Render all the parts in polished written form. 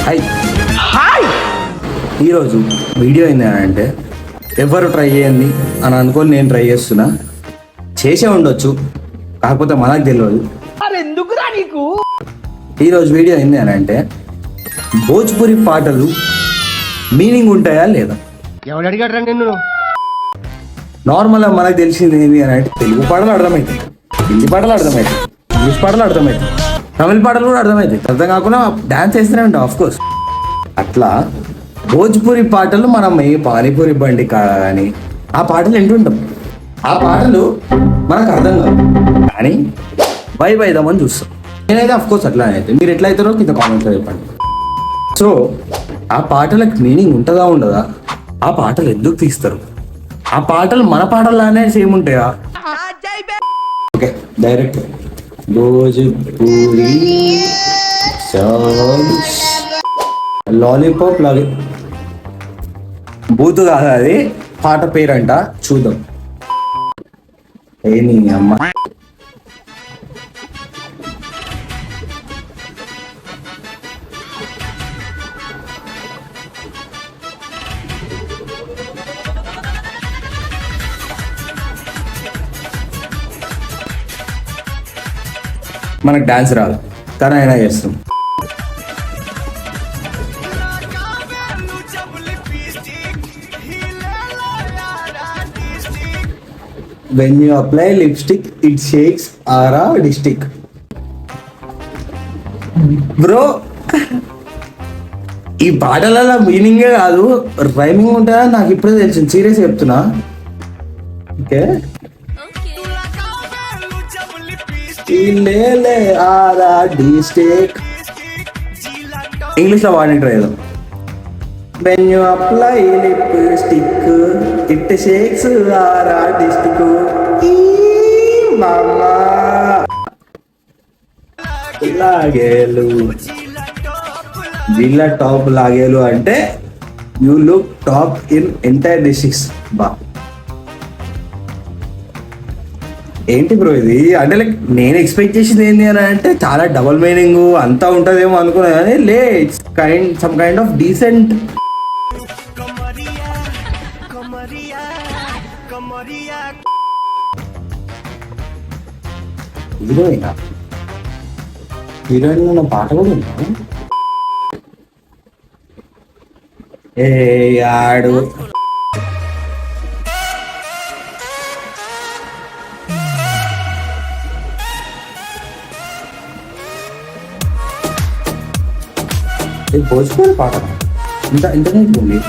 Hi hi ఈరోజు video ఏంటంటే ఎవరు ట్రై చేయండి అని అనుకొని నేను ట్రై చేస్తున్నా. చేసే ఉండొచ్చు, కాకపోతే మనకు తెలియదు. ఎందుకురా నీకు? ఈరోజు వీడియో ఏంది అని అంటే భోజ్పురి పాటలు మీనింగ్ ఉంటాయా లేదా. ఎవడు అడిగాడు నిన్ను? నార్మల్గా మనకు తెలిసింది ఏంటి అని అంటే తెలుగు పాటలు అర్థమవుతాయి, హిందీ పాటలు అర్థమవుతాయి, ఇంగ్లీష్ పాటలు అర్థమవుతాయి, తమిళ పాటలు కూడా అర్థమవుతాయి. అర్థం కాకుండా డాన్స్ చేస్తూనే ఉంటాం ఆఫ్ కోర్స్. అట్లా భోజ్పురి పాటలు మనం ఏ పానీపూరి బండి కానీ ఆ పాటలు వింటుంటాం. ఆ పాటలు మనకు అర్థం కాదు, కానీ వైబ్ అవుదామని చూస్తాం. నేనైతే ఆఫ్ కోర్స్ అట్లానే అయితే, మీరు ఎట్లా అవుతారో కింద కామెంట్లో చెప్పండి. సో ఆ పాటలకు మీనింగ్ ఉంటుందా ఉండదా, ఆ పాటలు ఎందుకు తీస్తారు, ఆ పాటలు మన పాటలానే సేమ్ ఉంటాయా? Okay, direct Bhojpuri songs lollipop బూతు కాదు అది, పాట పేరంట. చూద్దాం. ఏంది అమ్మ, మనకు డాన్స్ రాదు కానీ అయినా చేస్తాం. When you apply lipstick, it shakes Ara district. Bro, ఈ పాటలలో మీనింగే కాదు రైమింగ్ ఉంటుందా నాకు ఇప్పుడే తెలిసింది. సీరియస్ చెప్తున్నా. ఓకే, ఆరా డిస్ట్రిక్ట్ ఇంగ్లీష్లో వాడినట్టు ఏదో. When you apply lipstick, it shakes Ara district. Mama లాగేలు జిల్లా టాప్ లాగేలు అంటే you look top in entire districts. బా ఏంటి బ్రో ఇది అంటే, లైక్ నేను ఎక్స్పెక్ట్ చేసింది ఏంటి అని అంటే చాలా డబల్ మీనింగ్ అంతా ఉంటుందేమో అనుకున్నా, కానీ లే it's some kind of decent. Heroine ఉన్న పాట కూడా ఉందా? ఏ ఆడు భోజ్పురి పాట ఇంటర్నెట్ ఉంది.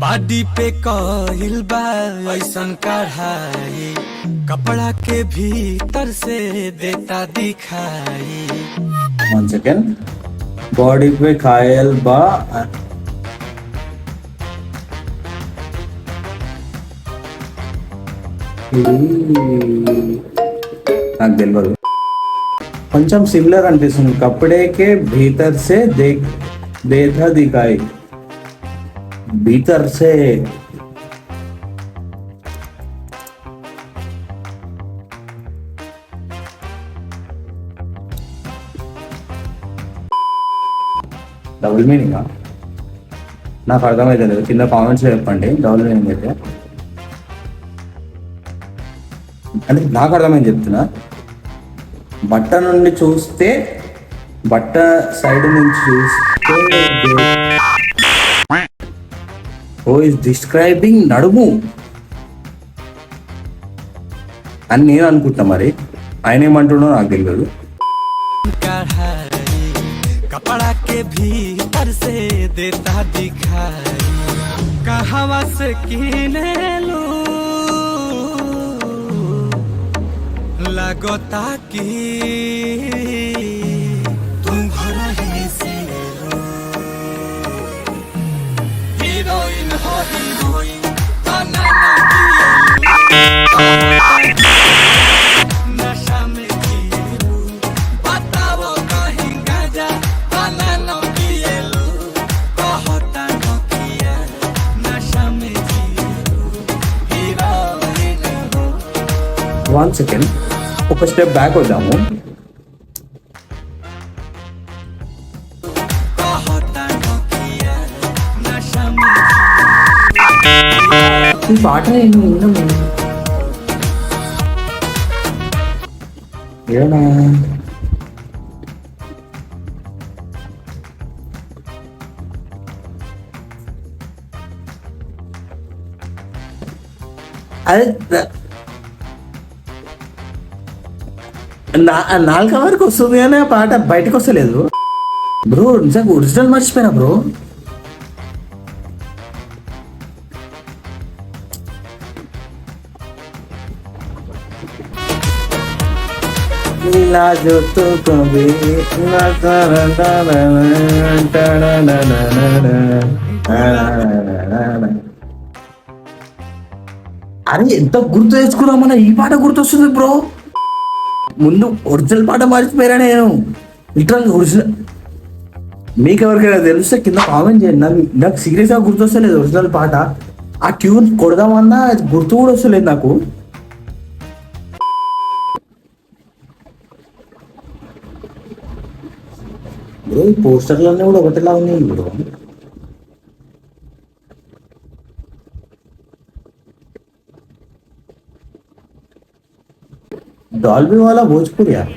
बॉडी पे कोइल बा ऐसन कढ़ाई, कपड़ा के भीतर से देता दिखाई. 1 second. बॉडी पे खायल बा నాకు తెలియదు, కొంచెం సిమిలర్ అనిపిస్తుంది. కపడేకే భీతర్ సే దేతా దిఖాయి, భీతర్ సే డబుల్ మీనింగా నాకు అర్థమైతే లేదు. కింద కామెంట్స్ చెప్పండి డబుల్ మీనింగ్ అయితే. అంటే నాకు అర్థమైంది చెప్తున్నా. బట్ట నుండి చూస్తే, బట్ట సైడ్ నుంచి చూస్తే ఓ ఇస్ డిస్క్రైబింగ్ నడుము అని నేను అనుకుంటా. మరి ఆయన ఏమంటున్నాడో నాకు తెలియదు. कपड़ा के भीतर से देता दिखाई, कहवा से किने लो लगता कि तुम घर ही से लो. हीरोइन हो हीरोइन ताना नशा में जिएलू, बताओ कहीं गाजा ताना न पिएलू, कहता न किया नशा में जिएलू, हीरोइन हो. 1 second, ఒక స్టెప్ బ్యాక్ వద్దాము. ఈ పాట నేను విన్నాను. ఏమన్నా అదే నాలుక వరకు వస్తుంది కానీ ఆ పాట బయటకు వస్తలేదు బ్రో. నిజంగా ఒరిజినల్ మర్చిపోయినా బ్రో. ఇలా జోతో కబే నా అరే ఎంత గుర్తు తెచ్చుకున్నా మన ఈ పాట గుర్తొస్తుంది బ్రో. ముందు ఒరిజినల్ పాట మర్చిపోయారా నేను. లిటరల్ ఒరిజినల్ మీకు ఎవరికైనా తెలిస్తే కింద కామెంట్ చేయండి. నాకు సీరియస్గా గుర్తొస్తలేదు ఒరిజినల్ పాట. ఆ ట్యూన్ కొడదామన్నా గుర్తు కూడా వస్తలేదు నాకు. బ్రో ఈ పోస్టర్లన్నీ కూడా ఒకటిలా ఉన్నాయి బ్రో. डॉल्बी वाला भोजपुरी यार.